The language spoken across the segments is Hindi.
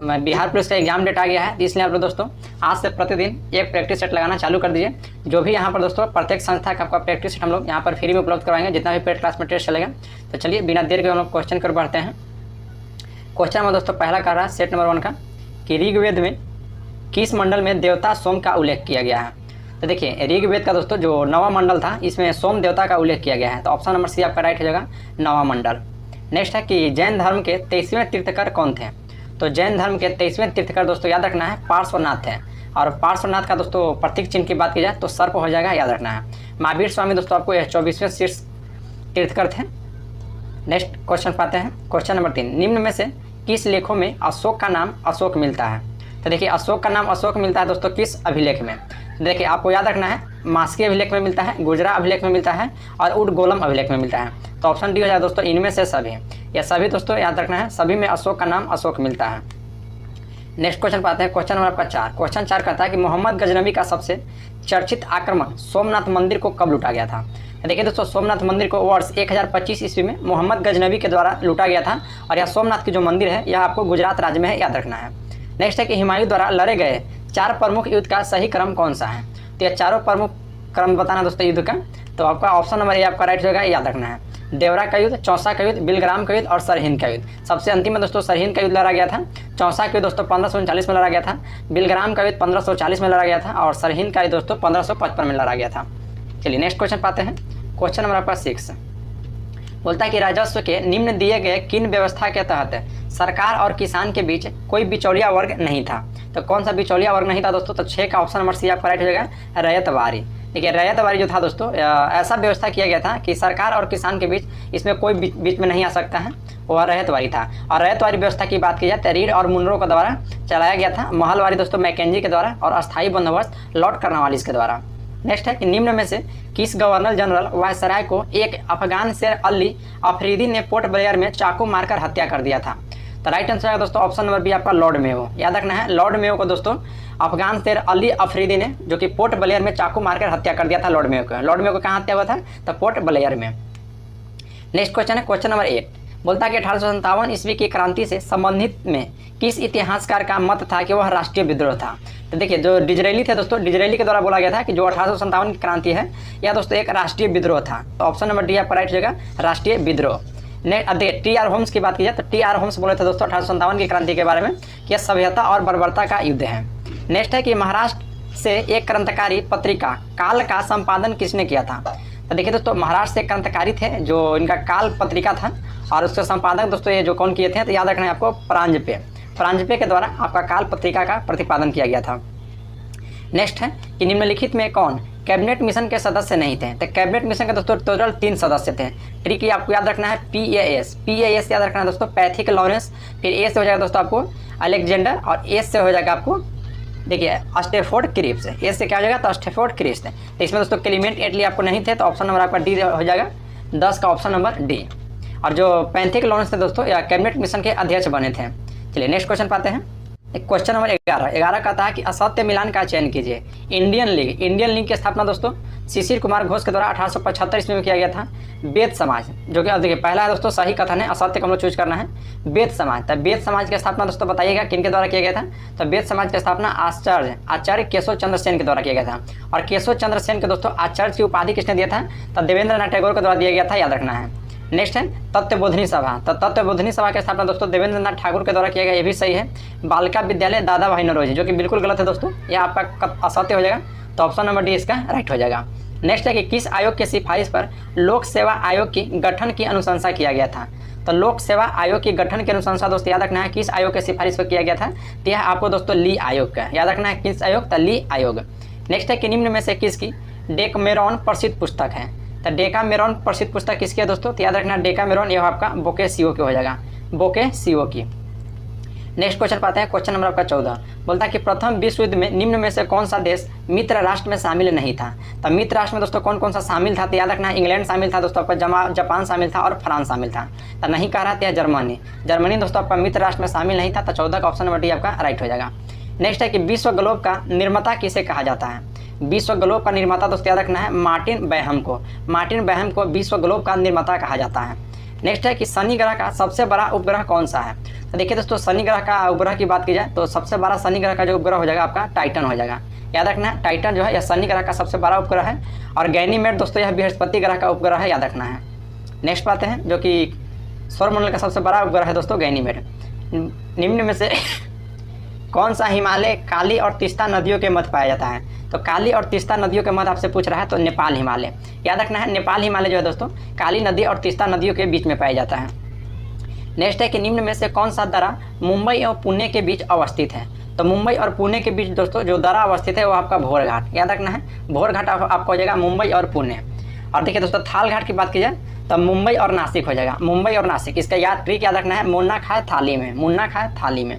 बिहार पुलिस का एग्जाम डेट आ गया है, इसलिए आप लोग दोस्तों आज से प्रतिदिन एक प्रैक्टिस सेट लगाना चालू कर दीजिए। जो भी यहाँ पर दोस्तों प्रत्येक संस्था का आपका प्रैक्टिस सेट हम लोग यहाँ पर फ्री में उपलब्ध करवाएंगे, जितना भी पेड क्लास में टेस्ट चलेगा। तो चलिए बिना देर के हम लोग क्वेश्चन कर बढ़ते हैं। क्वेश्चन में दोस्तों पहला कर रहा है सेट नंबर 1 का कि ऋग्वेद में किस मंडल में देवता सोम का उल्लेख किया गया है। तो देखिए ऋग्वेद का दोस्तों जो 9वां मंडल था, इसमें सोम देवता का उल्लेख किया गया है। तो ऑप्शन नंबर सी आपका राइट हो जाएगा, 9वां मंडल। नेक्स्ट है कि जैन धर्म के 23वें तीर्थकर कौन थे। तो जैन धर्म के 23वें तीर्थकर दोस्तों याद रखना है पार्श्वनाथ है। और पार्श्वनाथ का दोस्तों प्रतीक चिन्ह की बात की जाए तो सर्प हो जाएगा, याद रखना है। महावीर स्वामी दोस्तों आपको यह 24वें शीर्ष तीर्थकर थे। नेक्स्ट क्वेश्चन पाते हैं, क्वेश्चन नंबर 3, निम्न में से किस लेखों में अशोक का नाम अशोक मिलता है। तो देखिए अशोक का नाम अशोक मिलता है दोस्तों किस अभिलेख में। देखिए आपको याद रखना है मास्की अभिलेख में मिलता है, गुजरा अभिलेख में मिलता है और उडगोलम अभिलेख में मिलता है। तो ऑप्शन डी हो जाए दोस्तों इनमें से सभी। यह सभी दोस्तों याद रखना है, सभी में अशोक का नाम अशोक मिलता है। नेक्स्ट क्वेश्चन पाते हैं, क्वेश्चन नंबर आपका 4। क्वेश्चन 4 कहता है कि मोहम्मद गजनवी का सबसे चर्चित आक्रमण सोमनाथ मंदिर को कब लूटा गया था। देखिए दोस्तों सोमनाथ मंदिर को वर्ष 1025 ईस्वी में मोहम्मद गजनवी के द्वारा लूटा गया था। और यह सोमनाथ की जो मंदिर है यह आपको गुजरात राज्य में है, याद रखना है। नेक्स्ट है कि हुमायूं द्वारा लड़े गए 4 प्रमुख युद्ध का सही क्रम कौन सा है। तो यह चारों प्रमुख क्रम बताना दोस्तों युद्ध का। तो आपका ऑप्शन नंबर ए आपका राइट होगा, याद रखना है। देवरा का युद्ध, चौसा का युद्ध, बिलग्राम का युद्ध और सरहिंद का युद्ध। सबसे अंतिम में दोस्तों सरहिंद का युद्ध लड़ा गया था। चौसा का युद्ध दोस्तों 1539 में लड़ा गया था। बिलग्राम का युद्ध 1540 में लड़ा गया था और सरहिंद का युद्ध दोस्तों 1555 में लड़ा गया था। चलिए नेक्स्ट क्वेश्चन पाते हैं, क्वेश्चन नंबर आपका 6 बोलता है कि राजस्व के निम्न दिए गए किन व्यवस्था के तहत सरकार और किसान के बीच कोई बिचौलिया वर्ग नहीं था। तो कौन सा बिचौलिया वर्ग नहीं था दोस्तों। तो 6 का ऑप्शन नंबर सी आपका राइट हो जाएगा, रैयतवारी। देखिए रैयतवारी जो था दोस्तों ऐसा व्यवस्था किया गया था कि सरकार और किसान के बीच इसमें कोई बीच में नहीं आ सकता है, वह रैयतवारी था। और रैयतवारी व्यवस्था की बात की जाए तो रीड और मुनरो के द्वारा चलाया गया था। महलवारी दोस्तों मैकेंजी के द्वारा और अस्थायी बंदोबस्त लॉर्ड कर्नवालिस के द्वारा। नेक्स्ट है कि निम्न में से किस गवर्नर जनरल वायसराय को एक अफगान शेर अली अफरीदी ने पोर्ट ब्लेयर में चाकू मारकर हत्या कर दिया था। तो राइट आंसर है दोस्तों ऑप्शन नंबर बी आपका लॉर्ड मेयो, याद रखना है। लॉर्ड मेयो को दोस्तों अफगान शेर अली अफरीदी ने जो कि पोर्ट ब्लेयर में चाकू मारकर हत्या कर दिया था लॉर्ड मेयो को। लॉर्ड मेयो को कहाँ हत्या हुआ था, तो पोर्ट ब्लेयर में। नेक्स्ट क्वेश्चन है क्वेश्चन नंबर 8 बोलता है कि 1857 ईस्वी की क्रांति से संबंधित में किस इतिहासकार का मत था कि वह राष्ट्रीय विद्रोह था। तो देखिए जो डिजरेली थे दोस्तों, डिजरेली के द्वारा बोला गया था कि जो 1857 की क्रांति है यह दोस्तों एक राष्ट्रीय विद्रोह था। तो ऑप्शन नंबर डी आपका राइट हो जाएगा, राष्ट्रीय विद्रोह। देखिए टी आर होम्स की बात की जाए तो टी आर होम्स बोले थे दोस्तों 1857 की क्रांति के बारे में कि यह सभ्यता और बर्बरता का युद्ध है। नेक्स्ट है कि महाराष्ट्र से एक क्रांतिकारी पत्रिका काल का संपादन किसने किया था। तो देखिए दोस्तों महाराष्ट्र से क्रांतिकारी थे जो इनका काल पत्रिका था और उसके संपादक दोस्तों ये जो कौन किए थे, तो याद रखना है आपको परांजपे के द्वारा आपका काल पत्रिका का प्रतिपादन किया गया था। नेक्स्ट है कि निम्नलिखित में कौन कैबिनेट मिशन के सदस्य नहीं थे। तो कैबिनेट मिशन के दोस्तों टोटल 3 सदस्य थे। ट्रिक आपको याद रखना है PAS याद रखना है दोस्तों पैथिक लॉरेंस, फिर ए से हो जाएगा दोस्तों आपको अलेक्जेंडर और एस से हो जाएगा आपको देखिए स्टेफोर्ड क्रिप्स। एस से क्या हो जाएगा, तो स्टेफोर्ड क्रिप्स। तो इसमें दोस्तों क्लीमेंट एटली आपको नहीं थे, तो ऑप्शन नंबर आपका डी हो जाएगा, 10 का ऑप्शन नंबर डी। और जो पैथिक लॉरेंस थे दोस्तों या कैबिनेट मिशन के अध्यक्ष बने थे। चलिए नेक्स्ट क्वेश्चन पाते हैं, क्वेश्चन नंबर 11 कहता है कि असत्य मिलान का चयन कीजिए। इंडियन लीग की स्थापना दोस्तों शिशिर कुमार घोष के द्वारा 1875 ईस्वी में किया गया था। वेद समाज जो कि देखिए पहला है दोस्तों सही कथन है, असत्य को हम लोग चूज करना है। वेद समाज, तो वेद समाज की स्थापना दोस्तों बताइएगा किनके द्वारा किया गया था। तो वेद समाज की स्थापना आचार्य केशव चंद्र सेन के द्वारा किया गया था। और केशव चंद्र सेन के दोस्तों आचार्य की उपाधि किसने दिया था, तो देवेंद्र नाथ टैगोर के द्वारा दिया गया था, याद रखना है। नेक्स्ट है तत्वबोधिनी सभा। तो तत्वबोधिनी सभा की स्थापना दोस्तों देवेंद्र नाथ ठाकुर के द्वारा किया गया, ये भी सही है। बालिका विद्यालय दादा भाई नौरोजी जो कि बिल्कुल गलत है दोस्तों, ये आपका असत्य हो जाएगा। तो ऑप्शन नंबर डी इसका राइट हो जाएगा। नेक्स्ट है कि किस आयोग की सिफारिश पर लोक सेवा आयोग की गठन की अनुशंसा किया गया था। तो लोक सेवा आयोग की गठन की अनुशंसा दोस्तों याद रखना है किस आयोग की सिफारिश पर किया गया था, तो यह आपको दोस्तों ली आयोग का याद रखना है, किस आयोग, तो ली आयोग। नेक्स्ट है कि निम्न में से किसकी डेकामेरॉन प्रसिद्ध पुस्तक है। तो डेकामेरॉन प्रसिद्ध पुस्तक किसकी है दोस्तों, तो याद रखना डेकामेरॉन यह आपका बोकेसियो की हो जाएगा, बोकेसियो की। नेक्स्ट क्वेश्चन पाते हैं, क्वेश्चन नंबर आपका 14 बोलता है कि प्रथम विश्व युद्ध में निम्न में से कौन सा देश मित्र राष्ट्र में शामिल नहीं था। तो मित्र राष्ट्र में दोस्तों कौन कौन सा शामिल था, तो याद रखना है इंग्लैंड शामिल था दोस्तों आपका, जापान शामिल था और फ्रांस शामिल था। तो नहीं कह रहा था जर्मनी दोस्तों आपका मित्र राष्ट्र में शामिल नहीं था। तो 14 का ऑप्शन नंबर डी आपका राइट हो जाएगा। नेक्स्ट है कि विश्व ग्लोब का निर्माता किसे कहा जाता है। विश्व ग्लोब का निर्माता दोस्तों याद रखना है मार्टिन बैहम को विश्व ग्लोब का निर्माता कहा जाता है। नेक्स्ट है कि शनि ग्रह का सबसे बड़ा उपग्रह कौन सा है। तो देखिए दोस्तों, शनि ग्रह का उपग्रह की बात की जाए तो सबसे बड़ा शनि ग्रह का जो उपग्रह हो जाएगा आपका टाइटन हो जाएगा। याद रखना है, टाइटन जो है यह शनि ग्रह का सबसे बड़ा उपग्रह है। और गैनीमेड दोस्तों यह बृहस्पति ग्रह का उपग्रह है, याद रखना है। नेक्स्ट बात है जो कि सौरमंडल का सबसे बड़ा उपग्रह है दोस्तों गैनीमेड। निम्न में से कौन सा हिमालय काली और तीस्ता नदियों के मध्य पाया जाता है? तो काली और तीस्ता नदियों के मध्य आपसे पूछ रहा है तो नेपाल हिमालय। याद रखना है, नेपाल हिमालय जो है दोस्तों काली नदी और तीस्ता नदियों के बीच में पाया जाता है। नेक्स्ट है कि निम्न में से कौन सा दर्रा मुंबई और पुणे के बीच अवस्थित है? तो मुंबई और पुणे के बीच दोस्तों जो दर्रा अवस्थित है वो आपका भोर घाट। याद रखना है, भोर घाट आपको हो जाएगा मुंबई और पुणे। और देखिए दोस्तों, थाल घाट की बात की जाए तो मुंबई और नासिक हो जाएगा, मुंबई और नासिक। इसका ट्रिक याद रखना है, मुन्ना खाए थाली में, मुन्ना खाए थाली में।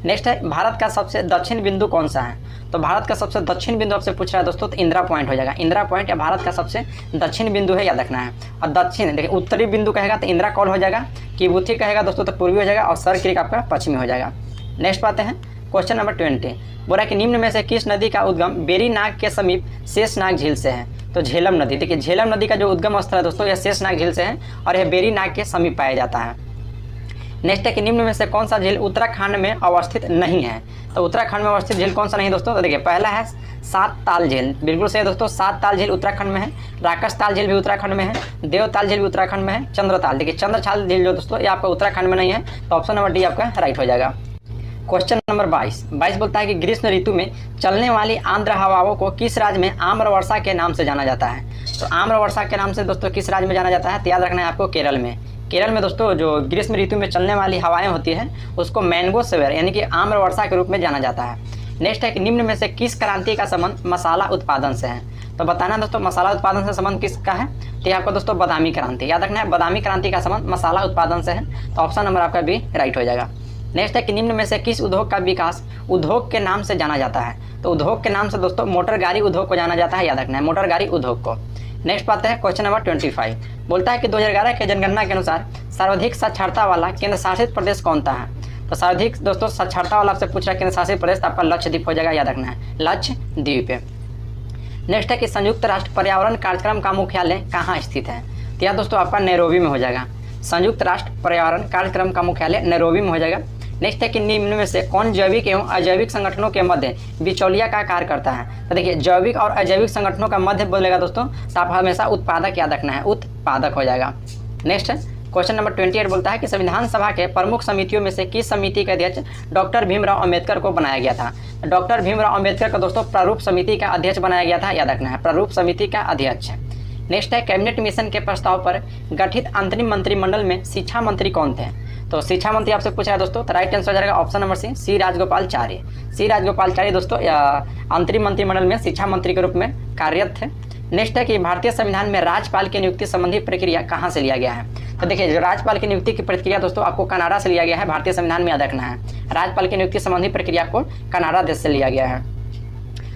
नेक्स्ट है, भारत का सबसे दक्षिण बिंदु कौन सा है? तो भारत का सबसे दक्षिण बिंदु आपसे पूछ रहा है दोस्तों तो इंदिरा पॉइंट हो जाएगा। इंदिरा पॉइंट या भारत का सबसे दक्षिण बिंदु है, याद रखना है। और दक्षिण देखिए, उत्तरी बिंदु कहेगा तो इंदिरा कौल हो जाएगा, किबुथी कहेगा दोस्तों तो पूर्वी हो जाएगा, और सर क्रीक आपका पश्चिमी हो जाएगा। नेक्स्ट बात है क्वेश्चन नंबर 20, बोला कि निम्न में से किस नदी का उद्गम बेरीनाग के समीप शेषनाग झील से है? तो झेलम नदी। देखिए, झेलम नदी का जो उद्गम स्थल है दोस्तों यह शेषनाग झील से है और यह बेरीनाग के समीप पाया जाता है। नेक्स्ट है कि निम्न में से कौन सा झील उत्तराखंड में अवस्थित नहीं है? तो उत्तराखंड में अवस्थित झील कौन सा नहीं दोस्तों? तो देखिए, पहला है सात ताल झील, बिल्कुल सही दोस्तों, सात ताल झील उत्तराखंड में है। राकस ताल झील भी उत्तराखंड में है, देवताल झील भी उत्तराखंड में है। चंद्रताल, देखिए चंद्रताल झील जो दोस्तों ये आपका उत्तराखंड में नहीं है, तो ऑप्शन नंबर डी आपका राइट हो जाएगा। क्वेश्चन नंबर 22 बोलता है कि ग्रीष्म ऋतु में चलने वाली आर्द्र हवाओं को किस राज्य में आम्र वर्षा के नाम से जाना जाता है? तो आम्र वर्षा के नाम से दोस्तों किस राज्य में जाना जाता है? तो याद रखना है आपको, केरल में। केरल में दोस्तों जो ग्रीष्म ऋतु में चलने वाली हवाएं होती हैं उसको मैंगो सेवर यानी कि आम्र वर्षा के रूप में जाना जाता है। नेक्स्ट है कि निम्न में से किस क्रांति का संबंध मसाला उत्पादन से है? तो बताना दोस्तों, मसाला उत्पादन से संबंध किसका है? तो आपको दोस्तों बादामी क्रांति। याद रखना है, बादामी क्रांति का संबंध मसाला उत्पादन से है, तो ऑप्शन नंबर आपका भी राइट हो जाएगा। नेक्स्ट है कि निम्न में से किस उद्योग का विकास उद्योग के नाम से जाना जाता है? तो उद्योग के नाम से दोस्तों मोटर गाड़ी उद्योग को जाना जाता है, याद रखना है, मोटर गाड़ी उद्योग को। नेक्स्ट बात है क्वेश्चन नंबर 25, बोलता है कि 2011 के जनगणना के अनुसार सर्वाधिक साक्षरता वाला केंद्र शासित प्रदेश कौन सा है? तो सर्वाधिक दोस्तों साक्षरता वाला आपसे पूछ रहा है केंद्र शासित प्रदेश, तो आपका लक्षद्वीप हो जाएगा, याद रखना है, लक्षद्वीप। नेक्स्ट है कि संयुक्त राष्ट्र पर्यावरण कार्यक्रम का मुख्यालय कहाँ स्थित है? तो यह दोस्तों आपका नैरोबी में हो जाएगा। संयुक्त राष्ट्र पर्यावरण कार्यक्रम का मुख्यालय नैरोबी में हो जाएगा। नेक्स्ट है कि निम्न में से कौन जैविक एवं अजैविक संगठनों के मध्य बिचौलिया का कार्य करता है? तो देखिए, जैविक और अजैविक संगठनों का मध्य बोलेगा दोस्तों तो आप हमेशा उत्पादक याद रखना है, उत्पादक हो जाएगा। नेक्स्ट क्वेश्चन नंबर 28 बोलता है कि संविधान सभा के प्रमुख समितियों में से किस समिति के अध्यक्ष डॉक्टर भीमराव अम्बेडकर को बनाया गया था? डॉक्टर भीमराव अम्बेडकर को दोस्तों प्रारूप समिति का अध्यक्ष बनाया गया था, याद रखना है, प्रारूप समिति का अध्यक्ष। नेक्स्ट है कैबिनेट मिशन के प्रस्ताव पर गठित अंतरिम मंत्रिमंडल में शिक्षा मंत्री कौन थे? तो शिक्षा मंत्री आपसे पूछा है दोस्तों, तो राइट आंसर हो जाएगा ऑप्शन नंबर सी राजगोपालाचार्य। सी राजगोपालाचार्य दोस्तों अंतरिम मंत्रिमंडल में शिक्षा मंत्री के रूप में कार्यरत थे। नेक्स्ट है कि भारतीय संविधान में राज्यपाल की नियुक्ति संबंधी प्रक्रिया कहाँ से लिया गया है? तो देखिए, जो राज्यपाल की नियुक्ति की प्रक्रिया दोस्तों आपको कनाडा से लिया गया है, भारतीय संविधान में याद रखना है, राज्यपाल की नियुक्ति संबंधी प्रक्रिया को कनाडा देश से लिया गया है।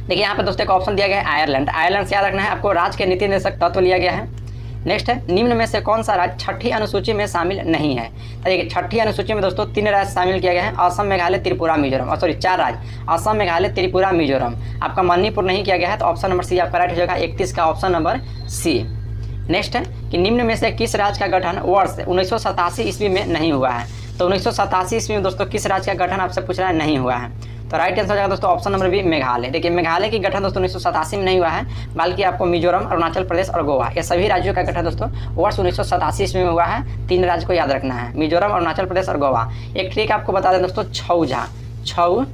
देखिए यहाँ पे दोस्तों एक ऑप्शन दिया गया है आयरलैंड, आयरलैंड से याद रखना है आपको, राज्य के नीति निर्देशक तत्व लिया गया है। नेक्स्ट है निम्न में से कौन सा राज्य छठी अनुसूची में शामिल नहीं है? देखिए, छठी अनुसूची में दोस्तों 3 राज्य शामिल किया गया है, असम, मेघालय, त्रिपुरा, मिजोरम, और सॉरी 4 राज्य, असम, मेघालय, त्रिपुरा, मिजोरम। आपका मणिपुर नहीं किया गया है, तो ऑप्शन नंबर सी आपका राइट हो जाएगा, 31 का ऑप्शन नंबर सी। नेक्स्ट है कि निम्न में से किस राज्य का गठन वर्ष 1987 ईस्वी में नहीं हुआ है? तो 1987 ईस्वी में दोस्तों किस राज्य का गठन आपसे पूछ रहा है नहीं हुआ है? तो राइट आंसर हो जाएगा दोस्तों ऑप्शन नंबर बी मेघालय। देखिए, मेघालय की गठन दोस्तों 1987 में नहीं हुआ है, बल्कि आपको मिजोरम, अरुणाचल प्रदेश और गोवा, ये सभी राज्यों का गठन दोस्तों वर्ष 1987 ईस्वी में हुआ है। 3 राज्य को याद रखना है, मिजोरम, अरुणाचल प्रदेश और गोवा। एक ट्रिक आपको बता दें दोस्तों, छऊ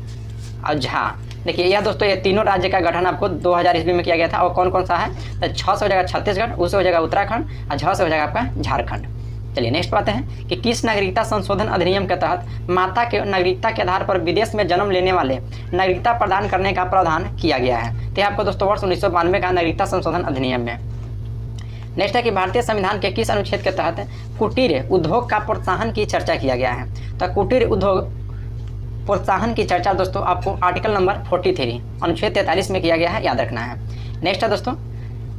और झा। देखिए यह दोस्तों ये तीनों राज्य का गठन आपको 2000 ईस्वी में किया गया था, और कौन कौन सा है? तो 6 से हो जाएगा छत्तीसगढ़, उ से हो जाएगा उत्तराखंड, और झ से हो जाएगा आपका झारखंड। चलिए नेक्स्ट बात है कि किस नागरिकता संशोधन अधिनियम के तहत माता के नागरिकता के आधार पर विदेश में जन्म लेने वाले नागरिकता प्रदान करने का प्रावधान किया गया है? तो आपको दोस्तों वर्ष 1992 का नागरिकता संशोधन अधिनियम में। नेक्स्ट है कि भारतीय संविधान के किस अनुच्छेद के तहत कुटीर उद्योग का प्रोत्साहन की चर्चा किया गया है? तो कुटीर उद्योग प्रोत्साहन की चर्चा दोस्तों आपको आर्टिकल नंबर 43 अनुच्छेद 43 में किया गया है, याद रखना है। नेक्स्ट है दोस्तों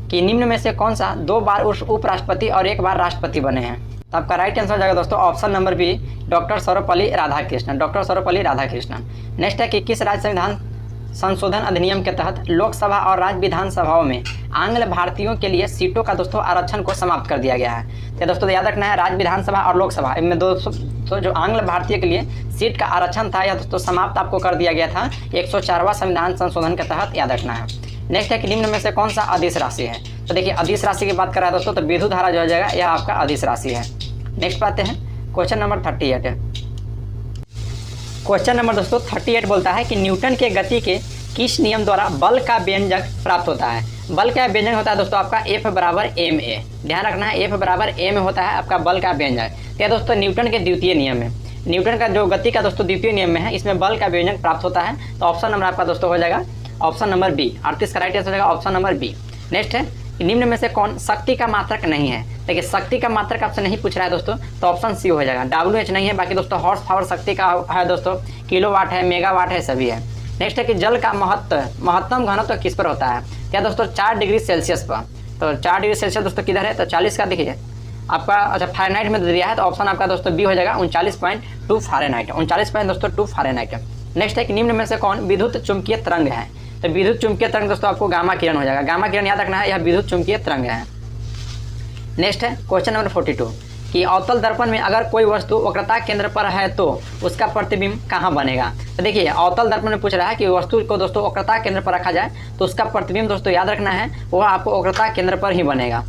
कि निम्न में से कौन सा 2 बार उपराष्ट्रपति और 1 बार राष्ट्रपति बने हैं? तो आपका राइट आंसर हो जाएगा दोस्तों option number B doctor Sarvepalli Radhakrishnan, doctor Sarvepalli Radhakrishnan. Next है कि किस राज्य संविधान संशोधन अधिनियम के तहत लोकसभा और राज्य विधानसभाओं में आंग्ल भारतीयों के लिए सीटों का दोस्तों आरक्षण को समाप्त कर दिया गया है। तो दोस्तों याद रखना है, राज्य विधानसभा और लोकसभा इनमें दोस्तों जो आंग्ल भारतीय के लिए सीट का आरक्षण था यह दोस्तों समाप्त आपको कर दिया गया था 104वां संविधान संशोधन के तहत, याद रखना है। नेक्स्ट है कि निम्न में से कौन सा अदिश राशि है। तो देखिए अदिश राशि की बात कर रहा है दोस्तों, तो विद्युत धारा जो हो जाएगा यह आपका अदिश राशि है। नेक्स्ट आते हैं क्वेश्चन नंबर 38। क्वेश्चन नंबर दोस्तों 38 बोलता है कि न्यूटन के गति के किस नियम द्वारा बल का व्यंजक प्राप्त होता है। बल का व्यंजक होता है दोस्तों आपका F बराबर ma। ध्यान रखना है F बराबर m होता है आपका बल का व्यंजक। क्या दोस्तों न्यूटन के द्वितीय नियम में, न्यूटन का जो गति का दोस्तों द्वितीय नियम में है, इसमें बल का व्यंजक प्राप्त होता है। तो ऑप्शन नंबर आपका दोस्तों हो जाएगा ऑप्शन नंबर बी। 38 का राइट आंसर हो जाएगा ऑप्शन नंबर बी। नेक्स्ट है निम्न में से कौन शक्ति का मात्रक नहीं है। देखिए शक्ति का मात्रक आपसे नहीं पूछ रहा है दोस्तों, तो ऑप्शन सी हो जाएगा। WH नहीं है, बाकी दोस्तों हॉर्स पावर शक्ति का है दोस्तों, किलोवाट है, मेगावाट है, सभी है। नेक्स्ट है कि जल का महत्तम घनत्व किस पर होता है। क्या दोस्तों 4 डिग्री सेल्सियस पर। तो 4 डिग्री सेल्सियस दोस्तों किधर है, तो 40 का देखिए आपका, अच्छा फ़ारेनहाइट में दिया है, तो ऑप्शन आपका दोस्तों बी हो जाएगा 39.2 फ़ारेनहाइट, 39.2 फ़ारेनहाइट। नेक्स्ट है कि निम्न में से कौन विद्युत चुंबकीय तरंग है। तो विद्युत चुंबकीय तरंग दोस्तों आपको गामा किरण हो जाएगा। गामा किरण याद रखना है, यह विद्युत चुंबकीय तरंग है। नेक्स्ट है क्वेश्चन नंबर 42 कि अवतल दर्पण में अगर कोई वस्तु वक्रता केंद्र पर है तो उसका प्रतिबिंब कहाँ बनेगा। तो देखिए अवतल दर्पण में पूछ रहा है कि वस्तु को दोस्तों वक्रता केंद्र पर रखा जाए तो उसका प्रतिबिंब दोस्तों याद रखना है वह आपको वक्रता केंद्र पर ही बनेगा।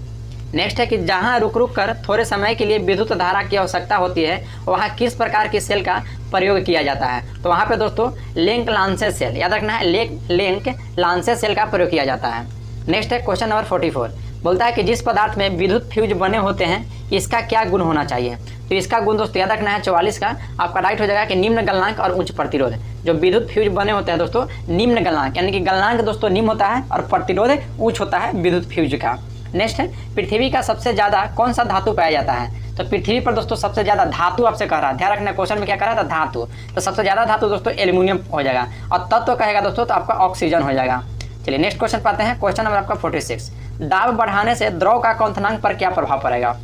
नेक्स्ट है कि जहाँ रुक रुक कर थोड़े समय के लिए विद्युत धारा की आवश्यकता होती है वहाँ किस प्रकार की सेल का प्रयोग किया जाता है। तो वहाँ पे दोस्तों लिंक लांसेस सेल, याद रखना है लिंक लांसेस सेल का प्रयोग किया जाता है। नेक्स्ट है क्वेश्चन नंबर 44 बोलता है कि जिस पदार्थ में विद्युत फ्यूज बने होते हैं इसका क्या गुण होना चाहिए। तो इसका गुण दोस्तों याद रखना है 44 का आपका राइट हो जाएगा कि निम्न गलनांक और उच्च प्रतिरोध। जो विद्युत फ्यूज बने होते हैं दोस्तों निम्न गलनांक, यानी कि गलनांक दोस्तों निम्न होता है और प्रतिरोध उच्च होता है विद्युत फ्यूज का। नेक्स्ट है पृथ्वी का सबसे ज्यादा कौन सा धातु पाया जाता है। तो पृथ्वी पर दोस्तों सबसे ज्यादा धातु आपसे कह रहा है, ध्यान रखना क्वेश्चन में क्या कह रहा था धातु, तो सबसे ज्यादा धातु दोस्तों एल्यूमिनियम हो जाएगा और तत्व कहेगा दोस्तों तो आपका ऑक्सीजन हो जाएगा। चलिए नेक्स्ट क्वेश्चन पाते हैं, क्वेश्चन नंबर आपका 46 दाब बढ़ाने से द्रव का क्वथनांक पर क्या प्रभाव पड़ेगा।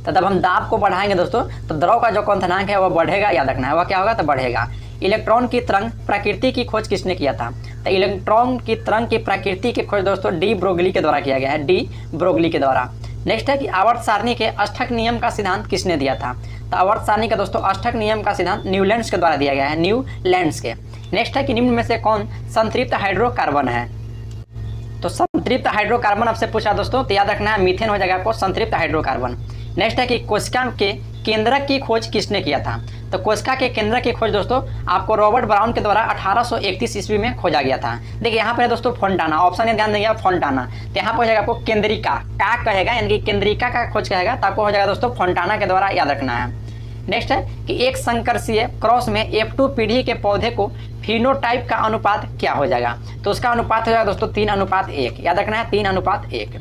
तो जब हम दाब को बढ़ाएंगे दोस्तों तो द्रव का जो क्वथनांक है वह बढ़ेगा, याद रखना है वह क्या होगा तो बढ़ेगा। इलेक्ट्रॉन की तरंग प्रकृति की खोज किसने किया था। तो इलेक्ट्रॉन की तरंग की प्रकृति की खोज दोस्तों डी ब्रोगली के द्वारा किया गया है, डी ब्रोगली के द्वारा। नेक्स्ट है कि आवर्त सारणी के अष्टक नियम का सिद्धांत किसने दिया था। तो आवर्त सारणी का दोस्तों अष्टक नियम का सिद्धांत न्यूलैंड्स के द्वारा दिया गया है, न्यूलैंड्स के। नेक्स्ट है कि निम्न में से कौन संतृप्त हाइड्रोकार्बन है। तो संतृप्त हाइड्रोकार्बन आपसे पूछा दोस्तों, तो याद रखना है मीथेन हो जाएगा आपको संतृप्त हाइड्रोकार्बन। नेक्स्ट है कि कोशिका के केंद्रक की खोज किसने किया था। तो कोशिका के केंद्रक की खोज दोस्तों आपको रॉबर्ट ब्राउन के द्वारा 1831 ईस्वी में खोजा गया था। देखिए यहाँ पर दोस्तों फोंटाना, ऑप्शन ध्यान देंगे फोंटाना, तो यहाँ पर हो जाएगा आपको केंद्रिका का कहेगा, यानी कि केंद्रिका का खोज कहेगा, तो आपको हो जाएगा दोस्तों फोंटाना के द्वारा, याद रखना है। नेक्स्ट है कि एक संकर्षीय क्रॉस में F2 पीढ़ी के पौधे को फिनोटाइप का अनुपात क्या हो जाएगा। तो उसका अनुपात हो जाएगा दोस्तों 3:1, याद रखना है 3:1।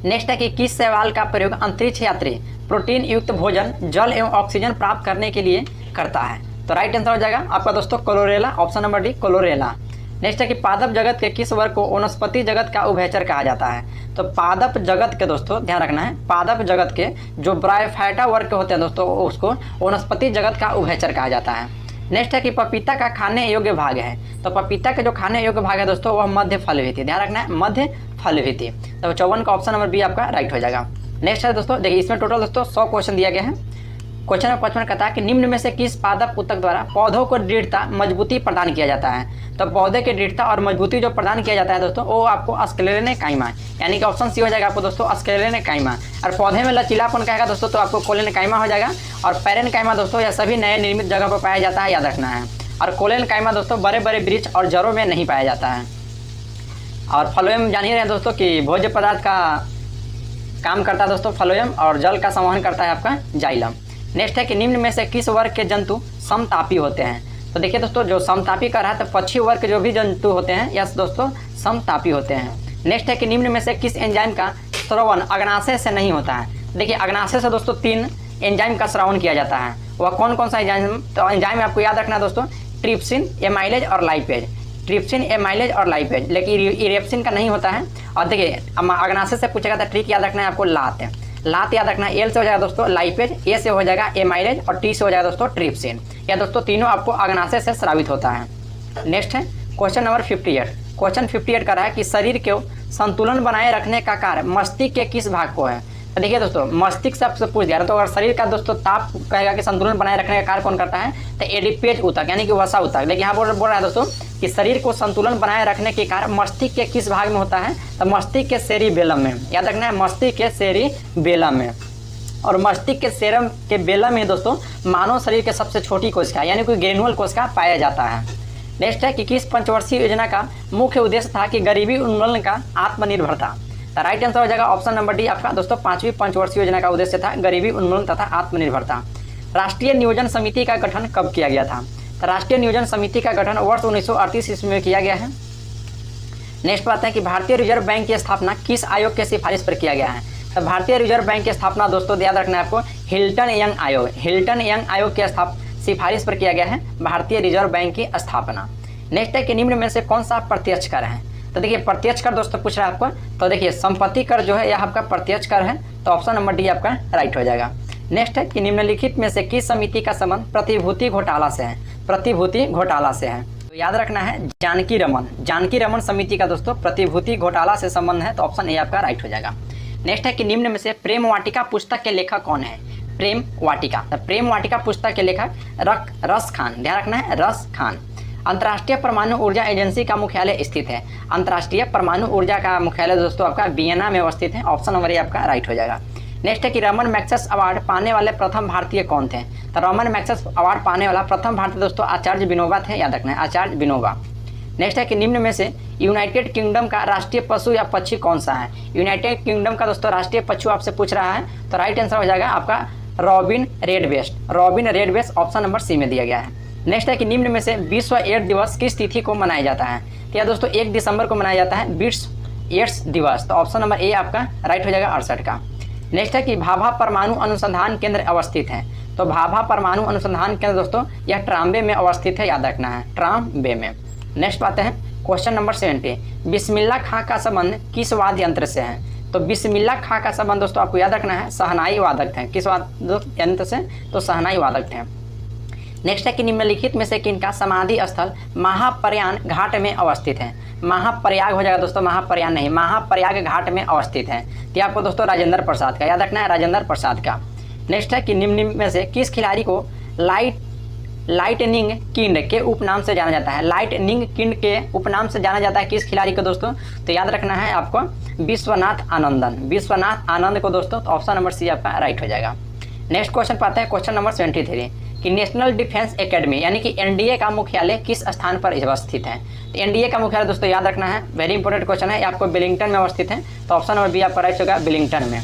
नेक्स्ट है कि किस शैवाल का प्रयोग अंतरिक्ष यात्री प्रोटीन युक्त भोजन जल एवं ऑक्सीजन प्राप्त करने के लिए करता है। तो राइट आंसर हो जाएगा आपका दोस्तों chlorella, option number D chlorella. Next है कि पादप जगत के किस वर्ग को वनस्पति जगत का उभयचर कहा जाता है। तो पादप जगत के दोस्तों ध्यान रखना है, पादप जगत के जो ब्रायोफाइटा वर्ग के होते हैं दोस्तों उसको वनस्पति जगत का उभयचर कहा जाता है। नेक्स्ट है कि पपीता का खाने योग्य भाग है। तो पपीता के जो खाने योग्य भाग है दोस्तों वह मध्य फलविधि, ध्यान रखना है मध्य फलविधि। तो 54 का ऑप्शन नंबर बी आपका राइट हो जाएगा। नेक्स्ट है दोस्तों देखिए इसमें टोटल दोस्तों 100 क्वेश्चन दिया गया है। क्वेश्चन नंबर 55 कहता है कि निम्न में से किस पादप ऊतक द्वारा पौधों को दृढ़ता मजबूती प्रदान किया जाता है। तो पौधे की दृढ़ता और मजबूती जो प्रदान किया जाता है दोस्तों वो आपको स्क्लेरेनकाइमा, यानी कि ऑप्शन सी हो जाएगा आपको दोस्तों स्क्लेरेनकाइमा। और पौधे में लचीलापन कहेगा दोस्तों तो आपको कोलेनकाइमा हो जाएगा। और पैरेनकाइमा दोस्तों यह सभी नए निर्मित जगह पर पाया जाता है, याद रखना है। और कोलेनकाइमा दोस्तों बड़े बड़े वृक्ष और जड़ों में नहीं पाया जाता है। और फ्लोएम जान ही रहे हैं दोस्तों कि भोज्य पदार्थ का काम करता है दोस्तों फ्लोएम, और जल का संवहन करता है आपका जाइलम। नेक्स्ट है कि निम्न में से किस वर्ग के जंतु समतापी होते हैं। तो देखिए दोस्तों जो समतापी कर रहा है तो पक्षी वर्ग के जो भी जंतु होते हैं यस दोस्तों समतापी होते हैं। नेक्स्ट है कि निम्न में से किस एंजाइम का श्रवण अग्नाशय से नहीं होता है। देखिए अग्नाशय से दोस्तों 3 एंजाइम का श्रवण किया जाता है, वह कौन कौन सा एंजाइम। तो एंजाइम आपको याद रखना है दोस्तों ट्रिप्सिन, एमाइलेज और लाइपेज। ट्रिप्सिन, एमाइलेज और लाइपेज, लेकिन इरेप्सिन का नहीं होता है। और देखिए अग्नाशय से पूछेगा तो ट्रिक याद रखना है आपको लात, लात याद रखना है। एल से हो जाएगा दोस्तों लाइपेज, ए से हो जाएगा एमाइलेज और टी से हो जाएगा दोस्तों ट्रिप्सिन। यह दोस्तों तीनों आपको अग्नाशय से स्रावित होता है। नेक्स्ट है क्वेश्चन नंबर 58, क्वेश्चन 58 का रहा है कि शरीर को संतुलन बनाए रखने का कार्य मस्तिष्क के किस भाग को है। तो देखिए दोस्तों, मस्तिष्क से आपसे पूछ दिया तो अगर शरीर का दोस्तों ताप कहेगा कि संतुलन बनाए रखने का कार्य कौन करता है, तो एडिपेज ऊतक यानी कि वसा ऊतक। लेकिन यहाँ बोल रहा है दोस्तों कि शरीर को संतुलन बनाए रखने के कार्य मस्तिष्क के किस भाग में होता है, तो मस्तिष्क के सेरिबेलम में। याद रखना है, मस्तिष्क के सेरिबेलम में। और मस्तिष्क के सेरम के बेलम में दोस्तों मानव शरीर के सबसे छोटी कोशिका यानी कि ग्रेनुअल कोशिका पाया जाता है। नेक्स्ट है कि किस पंचवर्षीय योजना का मुख्य उद्देश्य था कि गरीबी उन्मूलन का आत्मनिर्भरता। तो राइट आंसर हो जाएगा ऑप्शन नंबर डी आपका दोस्तों 5वीं पंचवर्षीय योजना का उद्देश्य था गरीबी उन्मूलन तथा आत्मनिर्भरता। राष्ट्रीय नियोजन समिति का गठन कब किया गया था। तो राष्ट्रीय नियोजन समिति का गठन वर्ष 1938 ईस्वी में किया गया है। नेक्स्ट बात है कि भारतीय रिजर्व बैंक की स्थापना किस आयोग के सिफारिश पर किया गया है। तो भारतीय रिजर्व बैंक की स्थापना दोस्तों याद रखना है आपको हिल्टन यंग आयोग के सिफारिश पर किया गया है भारतीय रिजर्व बैंक की स्थापना। नेक्स्ट है कि निम्न में से कौन सा प्रत्यक्ष कर है। तो देखिए प्रत्यक्ष कर दोस्तों पूछ रहा है आपको, तो देखिए संपत्ति कर जो है यह आपका प्रत्यक्ष कर है, तो ऑप्शन नंबर डी आपका राइट हो जाएगा। नेक्स्ट है कि निम्नलिखित में से किस समिति का संबंध प्रतिभूति घोटाला से है। प्रतिभूति घोटाला से है, तो याद रखना है जानकी रमन समिति का दोस्तों प्रतिभूति घोटाला से संबंध है, तो ऑप्शन ए आपका राइट हो जाएगा। नेक्स्ट है कि निम्न में से प्रेम वाटिका पुस्तक के लेखक कौन है। प्रेम वाटिका पुस्तक के लेखक रस खान। ध्यान रखना है रस खान। अंतर्राष्ट्रीय परमाणु ऊर्जा एजेंसी का मुख्यालय स्थित है। अंतर्राष्ट्रीय परमाणु ऊर्जा का मुख्यालय दोस्तों आपका वियना में अवस्थित है, ऑप्शन नंबर ए आपका राइट हो जाएगा। नेक्स्ट है कि रमन मैग्सेस अवार्ड पाने वाले प्रथम भारतीय कौन थे। तो रमन मैग्सेस अवार्ड पाने वाला प्रथम भारतीय दोस्तों आचार्य विनोबा थे, याद रखना है आचार्य विनोबा। नेक्स्ट है कि निम्न में से यूनाइटेड किंगडम का राष्ट्रीय पशु या पक्षी कौन सा है। यूनाइटेड किंगडम का दोस्तों राष्ट्रीय पशु आपसे पूछ रहा है, तो राइट आंसर हो जाएगा आपका रॉबिन रेडवेस्ट, ऑप्शन नंबर सी में दिया गया है। नेक्स्ट है कि निम्न में से विश्व एड्स दिवस किस तिथि को मनाया जाता है। तो यह दोस्तों 1 दिसंबर को मनाया जाता है विश्व एड्स दिवस, तो ऑप्शन नंबर ए आपका राइट हो जाएगा 68 का। नेक्स्ट है कि भाभा परमाणु अनुसंधान केंद्र अवस्थित है। तो भाभा परमाणु अनुसंधान केंद्र दोस्तों यह ट्राम्बे में अवस्थित है, याद रखना है ट्राम्बे में। नेक्स्ट आते हैं क्वेश्चन नंबर 70, बिस्मिल्लाह खां का संबंध किस वाद्य यंत्र से है। तो बिस्मिल्लाह खां का संबंध दोस्तों आपको याद रखना है शहनाई वादक थे। किस वाद्य यंत्र से, तो शहनाई वादक थे। नेक्स्ट है कि निम्नलिखित में से किनका समाधि स्थल महाप्रयाग घाट में अवस्थित है। महाप्रयाग हो जाएगा दोस्तों, महाप्रयाग नहीं, महाप्रयाग घाट में अवस्थित है। तो आपको दोस्तों राजेंद्र प्रसाद का याद रखना है, राजेंद्र प्रसाद का। नेक्स्ट है कि निम्न में से किस खिलाड़ी को लाइटनिंग किंड के उपनाम से जाना जाता है। लाइटनिंग किंड के उपनाम से जाना जाता है किस खिलाड़ी को दोस्तों, तो याद रखना है आपको विश्वनाथ आनंद को दोस्तों, तो ऑप्शन नंबर सी आपका राइट हो जाएगा। नेक्स्ट क्वेश्चन पाते हैं क्वेश्चन नंबर 73 कि नेशनल डिफेंस एकेडमी यानी कि एनडीए का मुख्यालय किस स्थान पर अवस्थित है। तो एनडीए का मुख्यालय दोस्तों याद रखना है, वेरी इंपॉर्टेंट क्वेश्चन है, आपको वेलिंगटन में अवस्थित है, तो ऑप्शन नंबर बी आपका राइट होगा वेलिंगटन में।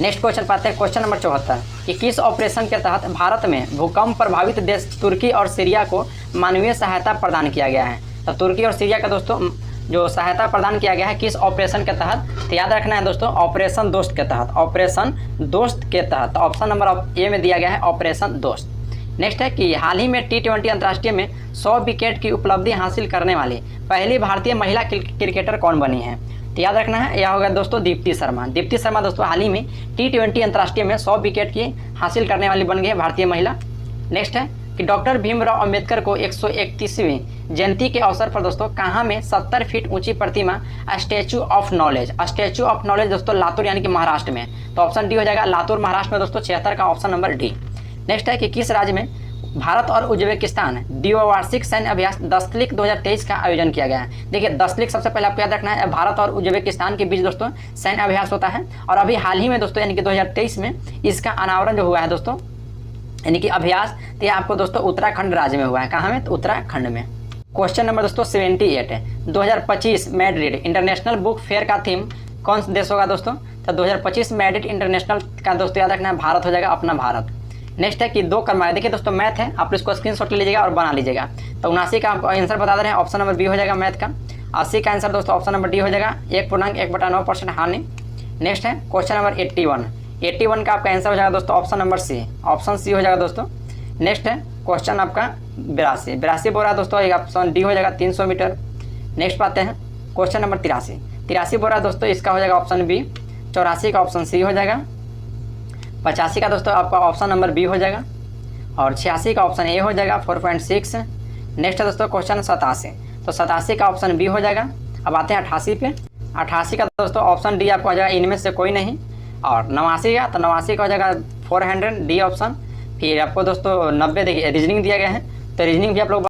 नेक्स्ट क्वेश्चन पाते हैं क्वेश्चन नंबर 74 कि किस ऑपरेशन के तहत भारत में भूकंप प्रभावित देश तुर्की और सीरिया को मानवीय सहायता प्रदान किया गया है। तो तुर्की और सीरिया का दोस्तों जो सहायता प्रदान किया गया है किस ऑपरेशन के तहत, तो याद रखना है दोस्तों ऑपरेशन दोस्त के तहत, ऑप्शन नंबर ए में दिया गया है ऑपरेशन दोस्त। नेक्स्ट है कि हाल ही में T20 अंतर्राष्ट्रीय में 100 विकेट की उपलब्धि हासिल करने वाली पहली भारतीय महिला क्रिकेटर कौन बनी है। तो याद रखना है यह होगा दोस्तों दीप्ति शर्मा दोस्तों हाल ही में T20 अंतर्राष्ट्रीय में 100 विकेट की हासिल करने वाली बन गई है भारतीय महिला। नेक्स्ट है कि डॉक्टर भीमराव अंबेडकर को 131वीं जयंती के अवसर पर दोस्तों कहाँ में 70 फीट ऊंची प्रतिमा स्टैचू ऑफ नॉलेज दोस्तों लातूर यानी कि महाराष्ट्र में, तो ऑप्शन डी हो जाएगा लातूर महाराष्ट्र में दोस्तों 76 का ऑप्शन नंबर डी। नेक्स्ट है कि किस राज्य में भारत और उज्बेकिस्तान द्विवार्षिक सैन्य अभ्यास दस्तलिक 2023 का आयोजन किया गया है। देखिए दस्तलिक सबसे पहले आपको याद रखना है भारत और उज्बेकिस्तान के बीच दोस्तों सैन्य अभ्यास होता है, और अभी हाल ही में दोस्तों यानी कि 2023 में इसका अनावरण जो हुआ है दोस्तों यानी कि अभ्यास, तो ये आपको दोस्तों उत्तराखंड राज्य में हुआ है। कहाँ में, तो उत्तराखंड में। क्वेश्चन नंबर दोस्तों 78 है 2025 मैड्रिड इंटरनेशनल बुक फेयर का थीम कौन सा देश होगा दोस्तों, तो 2025 मैड्रिड इंटरनेशनल का दोस्तों याद रखना है भारत हो जाएगा, अपना भारत। नेक्स्ट है कि 2 क्रमांक, देखिए दोस्तों मैथ है, आप इसको स्क्रीनशॉट ले लीजिएगा और बना लीजिएगा। तो 79 का आपको आंसर बता दे रहे हैं, ऑप्शन नंबर बी हो जाएगा मैथ का। 80 का आंसर दोस्तों ऑप्शन नंबर डी हो जाएगा 1.1/9% हानि। नेक्स्ट है क्वेश्चन नंबर 81 का आपका आंसर हो जाएगा दोस्तों option number C, option C हो जाएगा दोस्तों। नेक्स्ट है क्वेश्चन आपका 82 बोल रहा है दोस्तों, एक ऑप्शन डी हो जाएगा 300 मीटर। नेक्स्ट पाते हैं क्वेश्चन नंबर 83 बोल रहा है दोस्तों, इसका हो जाएगा ऑप्शन बी। 84 का ऑप्शन सी हो जाएगा। 85 का दोस्तों आपका ऑप्शन नंबर बी हो जाएगा, और 86 का ऑप्शन ए हो जाएगा 4.6। नेक्स्ट है दोस्तों क्वेश्चन 87। तो 87 का ऑप्शन बी हो जाएगा। अब आते हैं 88 पे। 88 का दोस्तों ऑप्शन डी आपको आ जाएगा इनमें से कोई नहीं। और 89 का, तो 89 का हो जाएगा 400 डी ऑप्शन। फिर आपको दोस्तों 90 देखिए रीजनिंग दिया गया है, तो रीजनिंग भी आप लोग